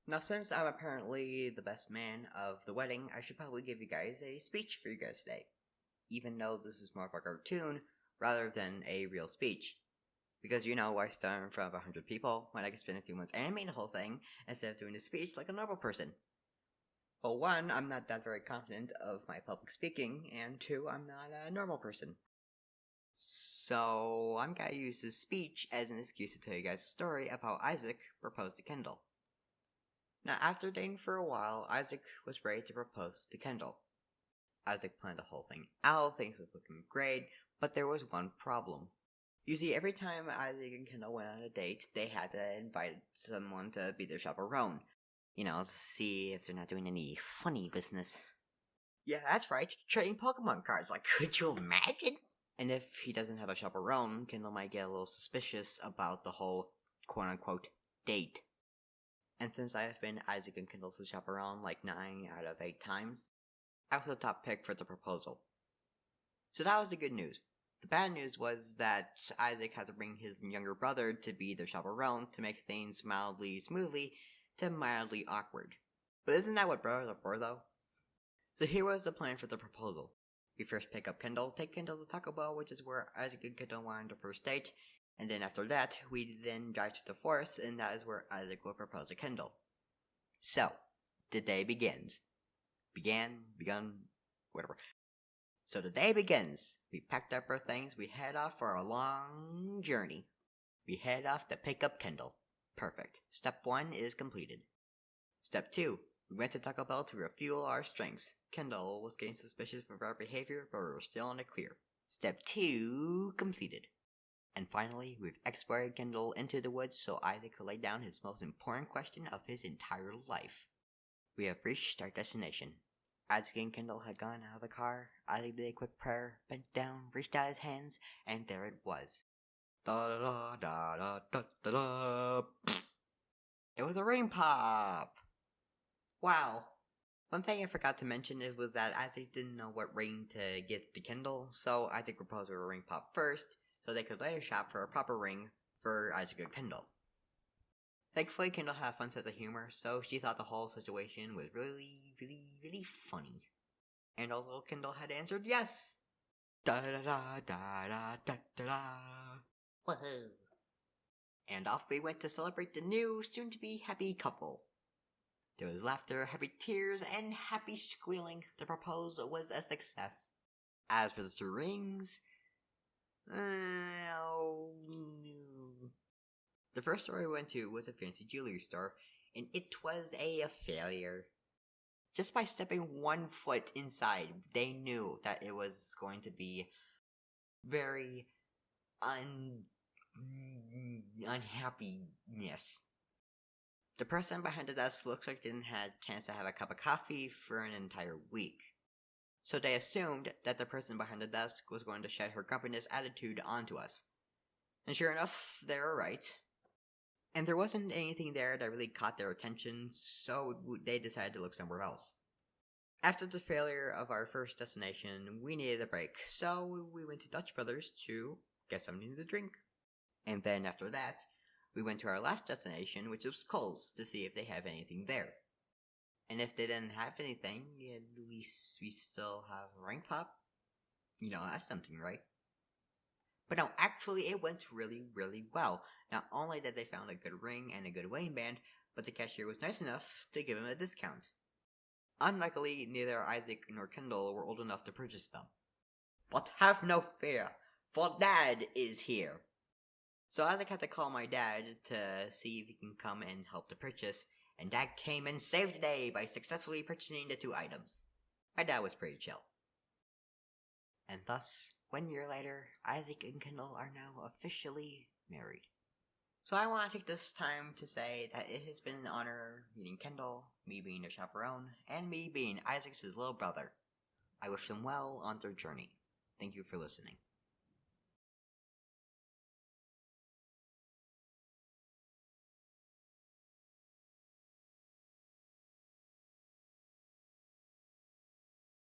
Now, since I'm apparently the best man of the wedding, I should probably give you guys a speech for you guys today. Even though this is more of a cartoon rather than a real speech. Because I stand in front of 100 people when I can spend a few months animating the whole thing instead of doing the speech like a normal person. Well, one, I'm not that very confident of my public speaking, and two, I'm not a normal person. So, I'm gonna use this speech as an excuse to tell you guys a story of how Isaac proposed to Kendall. Now, after dating for a while, Isaac was ready to propose to Kendall. Isaac planned the whole thing out, things was looking great, but there was one problem. You see, every time Isaac and Kendall went on a date, they had to invite someone to be their chaperone. To see if they're not doing any funny business. Yeah, that's right, trading Pokemon cards, like, could you imagine? And if he doesn't have a chaperone, Kendall might get a little suspicious about the whole quote-unquote date. And since I have been Isaac and Kendall's chaperone like 9 out of 8 times, I was the top pick for the proposal. So that was the good news. The bad news was that Isaac had to bring his younger brother to be their chaperone to make things mildly smoothly to mildly awkward. But isn't that what brothers are for, though? So here was the plan for the proposal. We first pick up Kendall, take Kendall to Taco Bell, which is where Isaac and Kendall went on their first date, and then after that, we then drive to the forest, and that is where Isaac will propose to Kendall. So, the day begins. Begun, whatever. So the day begins. We packed up our things, we head off for a long journey. We head off to pick up Kendall. Perfect. Step 1 is completed. Step 2. We went to Taco Bell to refuel our strengths. Kendall was getting suspicious of our behavior, but we were still in the clear. Step 2 completed. And finally, we've escorted Kendall into the woods so Isaac could lay down his most important question of his entire life. We have reached our destination. Isaac and Kendall had gone out of the car. Isaac did a quick prayer, bent down, reached out his hands, and there it was. Da da da da da da da. It was a ring pop! Wow. One thing I forgot to mention was that Isaac didn't know what ring to get the Kendall, so Isaac proposed a ring pop first, so they could later shop for a proper ring for Isaac and Kendall. Thankfully, Kendall had a fun sense of humor, so she thought the whole situation was really, really, really funny. And although Kendall had answered yes. Da da da da da da da da. Woohoo! And off we went to celebrate the new, soon-to-be happy couple. There was laughter, happy tears, and happy squealing. The proposal was a success. As for the 2 rings, the first store we went to was a fancy jewelry store, and it was a failure. Just by stepping 1 foot inside, they knew that it was going to be very unhappiness. The person behind the desk looks like they didn't have a chance to have a cup of coffee for an entire week. So they assumed that the person behind the desk was going to shed her grumpiness attitude onto us. And sure enough, they were right. And there wasn't anything there that really caught their attention, so they decided to look somewhere else. After the failure of our first destination, we needed a break, so we went to Dutch Brothers to get something to drink. And then after that, we went to our last destination, which was Kohl's, to see if they have anything there. And if they didn't have anything, at least we still have a ring pop. That's something, right? But no, actually it went really, really well. Not only did they found a good ring and a good wedding band, but the cashier was nice enough to give him a discount. Unluckily, neither Isaac nor Kendall were old enough to purchase them. But have no fear, for Dad is here. So Isaac had to call my dad to see if he can come and help the purchase, and Dad came and saved the day by successfully purchasing the 2 items. My dad was pretty chill. And thus, 1 year later, Isaac and Kendall are now officially married. So I want to take this time to say that it has been an honor meeting Kendall, me being their chaperone, and me being Isaac's little brother. I wish them well on their journey. Thank you for listening.